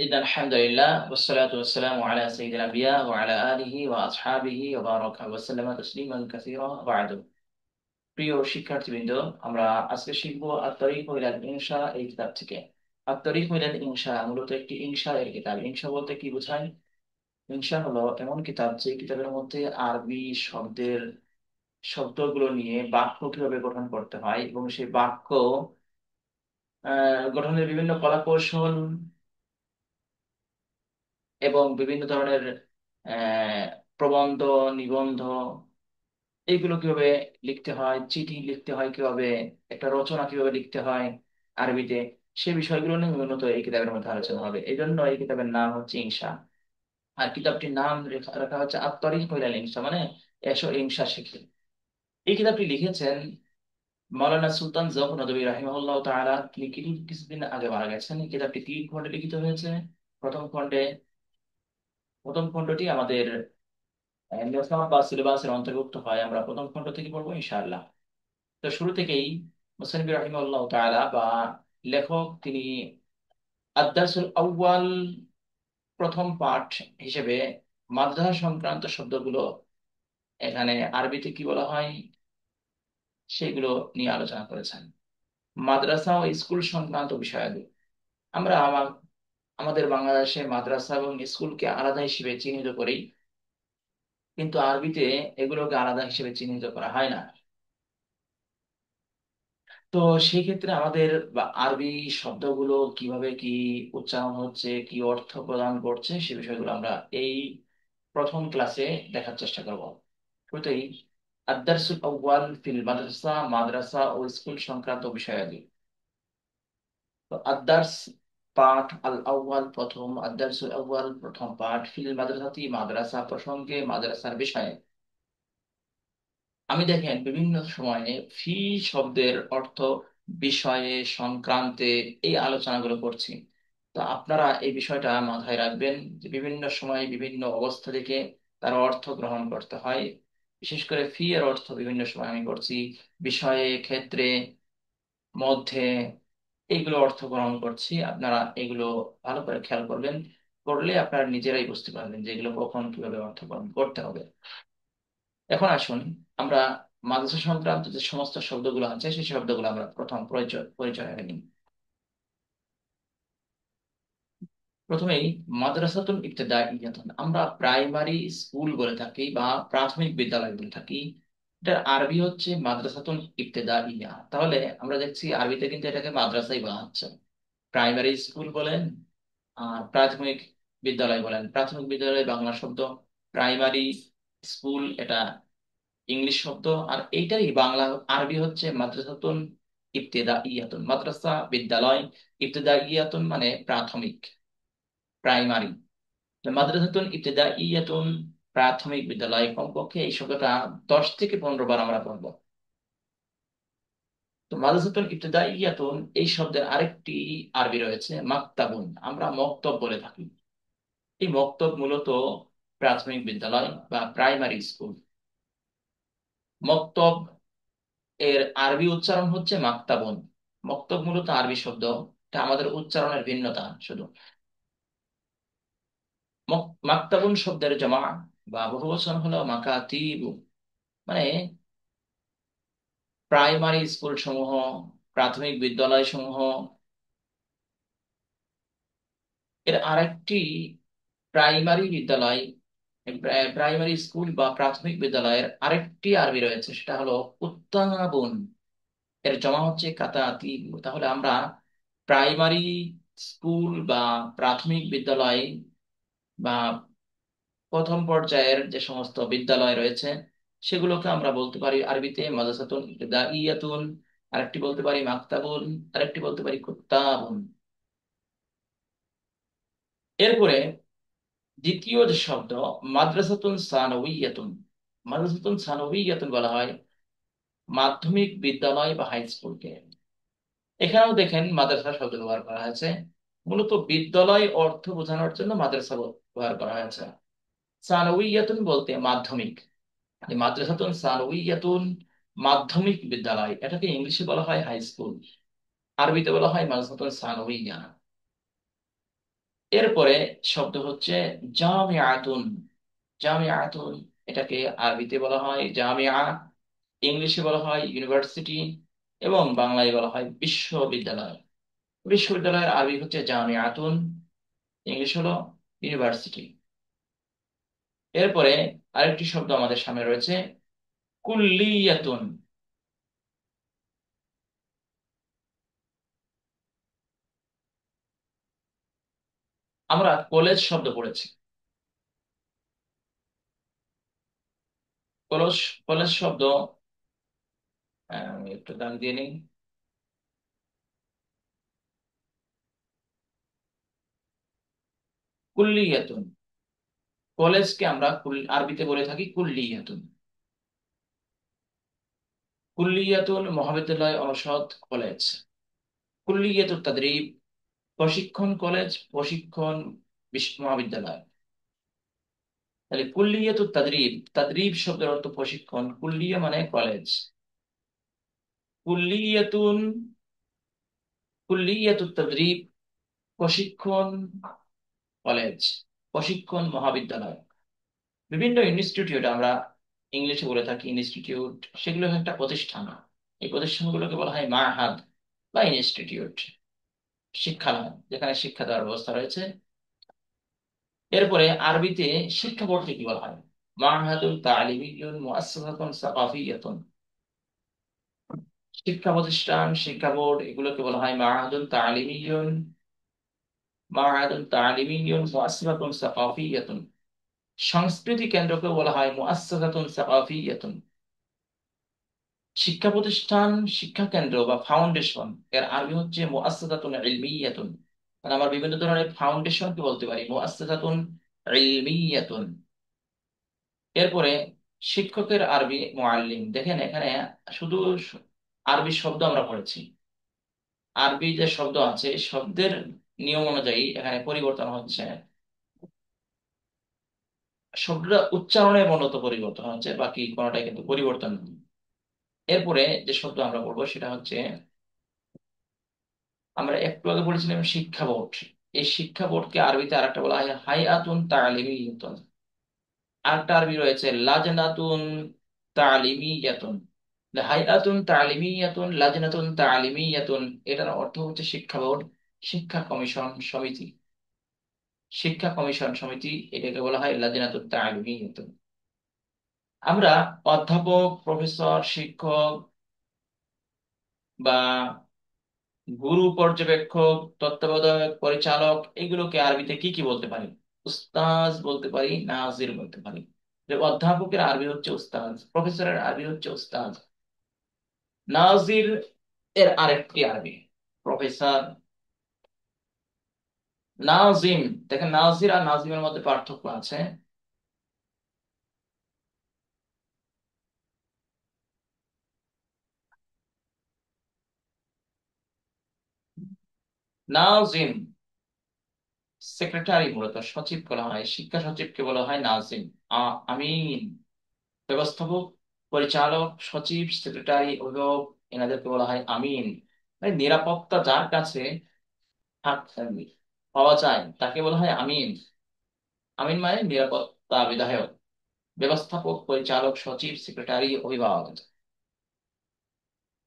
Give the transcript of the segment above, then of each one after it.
إن الحمد لله والصلاة والسلام على سيد الأنبياء وعلى آله وأصحابه وبارك وسلم تسليما كثيرا بعد প্রিয় শিক্ষার্থীবৃন্দ, আমরা আজকে শিখবো আত-তারিখ ইলাল ইনশা এই কিতাব থেকে। আত-তারিখ ইলাল ইনশা মূলত একটি ইনশা এর কিতাব। ইনশা বলতে কি বোঝায়? ইনশা হলো এমন কিতাব যে কিতাবের মধ্যে আরবি শব্দের শব্দগুলো নিয়ে বাক্য কিভাবে গঠন করতে হয় এবং সেই বাক্য গঠনের বিভিন্ন কলাকৌশল এবং বিভিন্ন ধরনের আহ, প্রবন্ধ, নিবন্ধ, এইগুলো কিভাবে লিখতে হয়, চিঠি লিখতে হয় কিভাবে, একটা রচনা কিভাবে লিখতে হয় আরবিতে, সে বিষয়গুলো নিয়ে মূলত এই কিতাবের মধ্যে আলোচনা হবে। এই জন্য এই কিতাবের নাম হচ্ছে ইনশা। আর কিতাবটির নাম রাখা হচ্ছে আত-তারিখ ইলাল ইনশা, মানে এসো ইনশা শিখি। এই কিতাবটি লিখেছেন মাওলানা সুলতান জহুর নদভী রাহিমাহুল্লাহ তাআলা। তিনি কিছুদিন আগে মারা গেছেন। এই কিতাবটি 3 খণ্ডে লিখিত হয়েছে। প্রথম খণ্ডে প্রথম খণ্ডটি আমাদের ন্যাশনাল বা সিলেবাসের অন্তর্ভুক্ত হয়। আমরা প্রথম খণ্ড থেকে পড়বো ইনশাআল্লাহ। তো শুরু থেকেই মুসলিম রাহিমাহুল্লাহ তাআলা বা লেখক তিনি আদ-দারসুল আউয়াল প্রথম পাঠ হিসেবে মাদ্রাসা সংক্রান্ত শব্দগুলো এখানে আরবিতে কি বলা হয় সেগুলো নিয়ে আলোচনা করেছেন। মাদ্রাসা ও স্কুল সংক্রান্ত বিষয়াদি। আমাদের বাংলাদেশে মাদ্রাসা এবং স্কুলকে আলাদা হিসেবে চিহ্নিত করি, কিন্তু আরবিতে এগুলোকে আলাদা হিসেবে চিহ্নিত করা হয় না। তো সেই ক্ষেত্রে আমাদের বা আরবি শব্দগুলো কিভাবে কি উচ্চারণ হচ্ছে, কি অর্থ প্রদান করছে, সে বিষয়গুলো আমরা এই প্রথম ক্লাসে দেখার চেষ্টা করব। শুরুতেই আদ-দারসুল আউয়াল ফিল মাদ্রাসা, মাদ্রাসা ও স্কুল সংক্রান্ত বিষয়াদি। তো আদ-দারস পাঠ, আল আউয়াল প্রথম, আদ-দারসুল আউয়াল প্রথম পাঠ, ফিল মাদ্রাসাতি মাদ্রাসা প্রসঙ্গে, মাদ্রাসার বিষয়ে। আমি দেখেন বিভিন্ন সময়ে ফি শব্দের অর্থ বিষয়ে, সংক্রান্তে এই আলোচনাগুলো করছি। তো আপনারা এই বিষয়টা মাথায় রাখবেন যে বিভিন্ন সময় বিভিন্ন অবস্থা থেকে তার অর্থ গ্রহণ করতে হয়। বিশেষ করে ফি এর অর্থ বিভিন্ন সময় আমি করছি বিষয়ে, ক্ষেত্রে, মধ্যে, এইগুলো অর্থ গ্রহণ করছি। আপনারা এগুলো ভালো করে খেয়াল করবেন, করলে আপনারা নিজেরাই বুঝতে পারবেন যে এগুলো কখন কিভাবে অর্থ গ্রহণ করতে হবে। এখন আসুন আমরা মাদ্রাসা সংক্রান্ত যে সমস্ত শব্দগুলো আছে সেই শব্দগুলো আমরা প্রথম পরিচয় পরিচয় আগে নিই। প্রথমেই মাদ্রাসাতুল ইবতেদাইয়াতুন, আমরা প্রাইমারি স্কুল বলে থাকি বা প্রাথমিক বিদ্যালয় বলে থাকি। এটার আরবি হচ্ছে মাদ্রাসাতুল ইবতেদাইয়া। তাহলে আমরা দেখছি আরবিতে কিন্তু এটাকে মাদ্রাসাই বলা হচ্ছে। প্রাইমারি স্কুল বলেন আর প্রাথমিক বিদ্যালয় বলেন। প্রাথমিক বিদ্যালয় বাংলা শব্দ, প্রাইমারি স্কুল এটা ইংলিশ শব্দ। আর এইটারই বাংলা আরবি হচ্ছে মাদ্রাসাতুন ইবতেদাইয়াতুন। মাদ্রাসা বিদ্যালয়, ইবতেদাইয়াতুন মানে প্রাথমিক, প্রাইমারি। মাদ্রাসাতুন ইবতেদাইয়াতুন প্রাথমিক বিদ্যালয়। কমপক্ষে এই শব্দটা 10 থেকে 15 বার আমরা পড়বো। তো মাদ্রাসাতুন ইবতেদাইয়াতুন এই শব্দের আরেকটি আরবি রয়েছে মাকতাবুন, আমরা মক্তব বলে থাকি। এই মক্তব মূলত প্রাথমিক বিদ্যালয় বা প্রাইমারি স্কুল। মক্তব এর আরবি উচ্চারণ হচ্ছে মাকতাবুন। মক্তব মূলত আরবি শব্দ, এটা আমাদের উচ্চারণের ভিন্নতা শুধু। মাকতাবুন শব্দের জমা বা বহুবচন হলো মাকাতিবু, মানে প্রাইমারি স্কুল সমূহ, প্রাথমিক বিদ্যালয় সমূহ। এর আরেকটি প্রাইমারি বিদ্যালয়, প্রাইমারি স্কুল বা প্রাথমিক বিদ্যালয়ের আরেকটি আরবি রয়েছে, সেটা হলো কুত্তাবুন। এর জমা হচ্ছে কাতাতিবু। তাহলে আমরা প্রাইমারি স্কুল বা প্রাথমিক বিদ্যালয় বা প্রথম পর্যায়ের যে সমস্ত বিদ্যালয় রয়েছে সেগুলোকে আমরা বলতে পারি আরবিতে মাদ্রাসাতুন ইবতিদাইয়াতুন, আরেকটি বলতে পারি মাকতাবুন, আরেকটি বলতে পারি কুত্তাবুন। এরপরে দ্বিতীয় যে শব্দ মাদ্রাসাতুন সানাউইয়াতুন। মাদ্রাসাতুন সানাউইয়াতুন বলা হয় মাধ্যমিক বিদ্যালয় বা হাই স্কুলকে। এখানেও দেখেন মাদ্রাসা শব্দ ব্যবহার করা হয়েছে। মূলত বিদ্যালয় অর্থ বোঝানোর জন্য মাদ্রাসা ব্যবহার করা হয়েছে। সানাউইয়াতুন বলতে মাধ্যমিক, মানে মাদ্রাসাতুন সানাউইয়াতুন মাধ্যমিক বিদ্যালয়, এটাকে ইংলিশে বলা হয় হাই স্কুল, আরবিতে বলা হয় মাদ্রাসাতুন সানাউইয়া। এরপরে শব্দ হচ্ছে জামিআতুন। জামিআতুন, এটাকে আরবিতে বলা হয় জামিআ, ইংলিশে বলা হয় ইউনিভার্সিটি, এবং বাংলায় বলা হয় বিশ্ববিদ্যালয়। বিশ্ববিদ্যালয়ের আরবি হচ্ছে জামিআতুন, ইংলিশ হলো ইউনিভার্সিটি। এরপরে আরেকটি শব্দ আমাদের সামনে রয়েছে, কুল্লিয়াতুন। আমরা কলেজ শব্দ পড়েছি। কলেজ, কলেজ শব্দ, আমি একটু দাম দিয়ে নিই। কুল্লিয়াতুন, কলেজকে আমরা আরবিতে বলে থাকি কুল্লিয়াতুন। কুল্লিয়াতুল মহাবিদ্যালয়, অনুষদ, কলেজ। কুল্লিয়াতুত তাদরিব, প্রশিক্ষণ কলেজ, প্রশিক্ষণ মহাবিদ্যালয়। তাহলে কুল্লিয়াতুত তাদরিব, তাদরিব শব্দের অর্থ প্রশিক্ষণ, কুল্লিয়া মানে কলেজ। কুল্লিয়াতুন, কুল্লিয়াতুত তাদরিব, প্রশিক্ষণ কলেজ, প্রশিক্ষণ মহাবিদ্যালয়। বিভিন্ন ইনস্টিটিউট, আমরা ইংলিশে বলে থাকি ইনস্টিটিউট, সেগুলো একটা প্রতিষ্ঠান। এই প্রতিষ্ঠানগুলোকে বলা হয় মাআহাদ বা ইনস্টিটিউট, শিক্ষালয়, যেখানে শিক্ষা দেওয়ার ব্যবস্থা রয়েছে। এরপরে আরবিতে শিক্ষা বোর্ডকে কি বলা হয়? মাআহাদুল তালিমিয়্যুন মুআসসাসাতুন সাকাফিয়্যাতুন। শিক্ষা প্রতিষ্ঠান, শিক্ষা বোর্ড, এগুলোকে বলা হয় মাআহাদুল তালিমিয়্যুন, মাআহাদুল তালিমিয়্যুন মুআসসাসাতুন সাকাফিয়্যাতুন। সংস্কৃতি কেন্দ্রকে বলা হয় মুআসসাসাতুন সাকাফিয়্যাতুন। শিক্ষা প্রতিষ্ঠান, শিক্ষা কেন্দ্র বা ফাউন্ডেশন, এর আরবি হচ্ছে মুআসসাসাতুন ইলমিয়াতুন। মানে আমরা বিভিন্ন ধরনের ফাউন্ডেশনকে বলতে পারি মুআসসাসাতুন ইলমিয়াতুন। এরপরে শিক্ষকের আরবি মুআল্লিম। দেখেন এখানে শুধু আরবি শব্দ আমরা পড়েছি। আরবি যে শব্দ আছে, এই শব্দের নিয়ম অনুযায়ী এখানে পরিবর্তন হচ্ছে, শব্দটা উচ্চারণের মূলত পরিবর্তন হচ্ছে, বাকি কোনোটাই কিন্তু পরিবর্তন নেই। এরপরে যে শব্দ আমরা পড়বো সেটা হচ্ছে, আমরা একটু আগে বলেছিলাম শিক্ষা বোর্ড। এই শিক্ষা বোর্ডকে আরবিতে আরেকটা বলা হয় হাইআতুন তালিমিয়াতুন। আরেকটা আরবি রয়েছে লাজনাতুন তালিমিয়াতুন। হাইআতুন তালিমিয়াতুন, লাজনাতুন তালিমিয়াতুন, এটার অর্থ হচ্ছে শিক্ষা বোর্ড, শিক্ষা কমিশন সমিতি। শিক্ষা কমিশন সমিতি, এটাকে বলা হয় লাজনাতুন তালিমিয়াতুন। আমরা অধ্যাপক, প্রফেসর, শিক্ষক বা গুরু, পর্যবেক্ষক, তত্ত্বাবধায়ক, পরিচালক, এগুলোকে আরবিতে কি কি বলতে পারি? উস্তাজ বলতে পারি, নাজির বলতে পারি। যে অধ্যাপকের আরবি হচ্ছে উস্তাজ, প্রফেসরের আরবি হচ্ছে উস্তাজ, নাজির এর আরেকটি আরবি প্রফেসর, নাজিম। দেখেন নাজির আর নাজিমের মধ্যে পার্থক্য আছে। নাজিম সেক্রেটারি, মূলত সচিব বলা হয়, শিক্ষা সচিবকে বলা হয় নাজিম। আমিন ব্যবস্থাপক, পরিচালক, সচিব, সেক্রেটারি, অভিভাবক, এনাদেরকে বলা হয় আমিন। মানে নিরাপত্তা যার কাছে পাওয়া যায় তাকে বলা হয় আমিন। আমিন মানে নিরাপত্তা বিধায়ক, ব্যবস্থাপক, পরিচালক, সচিব, সেক্রেটারি, অভিভাবক।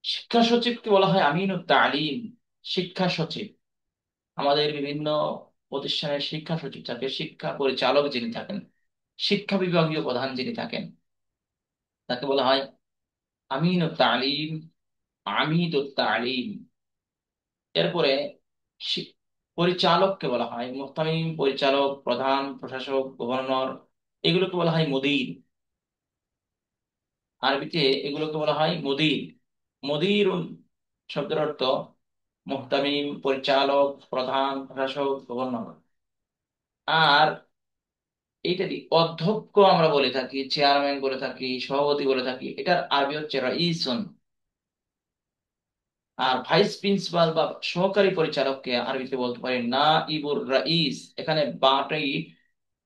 শিক্ষা সচিবকে বলা হয় আমিনুত তালিম, শিক্ষা সচিব। আমাদের বিভিন্ন প্রতিষ্ঠানের শিক্ষা সচিব থাকে, শিক্ষা পরিচালক যিনি থাকেন, শিক্ষা বিভাগীয় প্রধান যিনি থাকেন, তাকে বলা হয় আমিনুত তালিম, আমিদুত তালিম। এরপরে শি- পরিচালককে বলা হয় মুহতামিম, পরিচালক, প্রধান, প্রশাসক, গভর্নর, এগুলোকে বলা হয় মুদির। আরবিতে এগুলোকে বলা হয় মুদির। মুদির শব্দের অর্থ মুহতামিম, পরিচালক, প্রধান, প্রশাসক, গভর্নর। আর এইটারই অধ্যক্ষ আমরা বলে থাকি, চেয়ারম্যান বলে থাকি, সভাপতি বলে থাকি, এটার আরবি হচ্ছে রাইসুন। আর ভাইস প্রিন্সিপাল বা সহকারী পরিচালককে আরবিতে বলতে পারি না ইবুর রাইস। এখানে বাটাই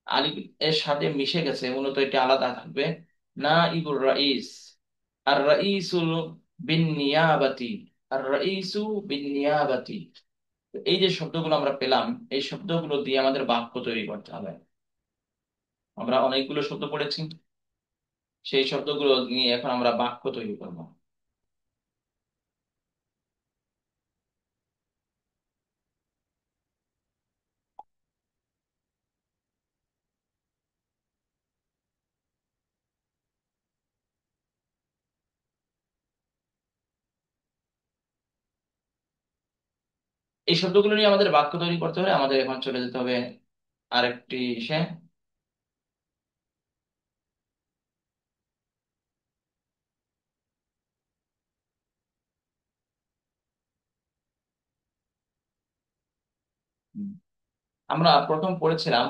আলিফ এর সাথে মিশে গেছে, মূলত এটা আলাদা থাকবে, না ইবুর রাইস। আর রাইসুল বিন নিয়াবাতি, আর রাইসু বিন নিয়াবাতি, তো এই যে শব্দগুলো আমরা পেলাম, এই শব্দগুলো দিয়ে আমাদের বাক্য তৈরি করতে হবে। আমরা অনেকগুলো শব্দ পড়েছি, সেই শব্দগুলো নিয়ে এখন আমরা বাক্য তৈরি করব। এই শব্দগুলো নিয়ে আমাদের বাক্য তৈরি করতে হলে আমাদের এখন চলে যেতে হবে আরেকটি ইসে। হুম। আমরা প্রথম পড়েছিলাম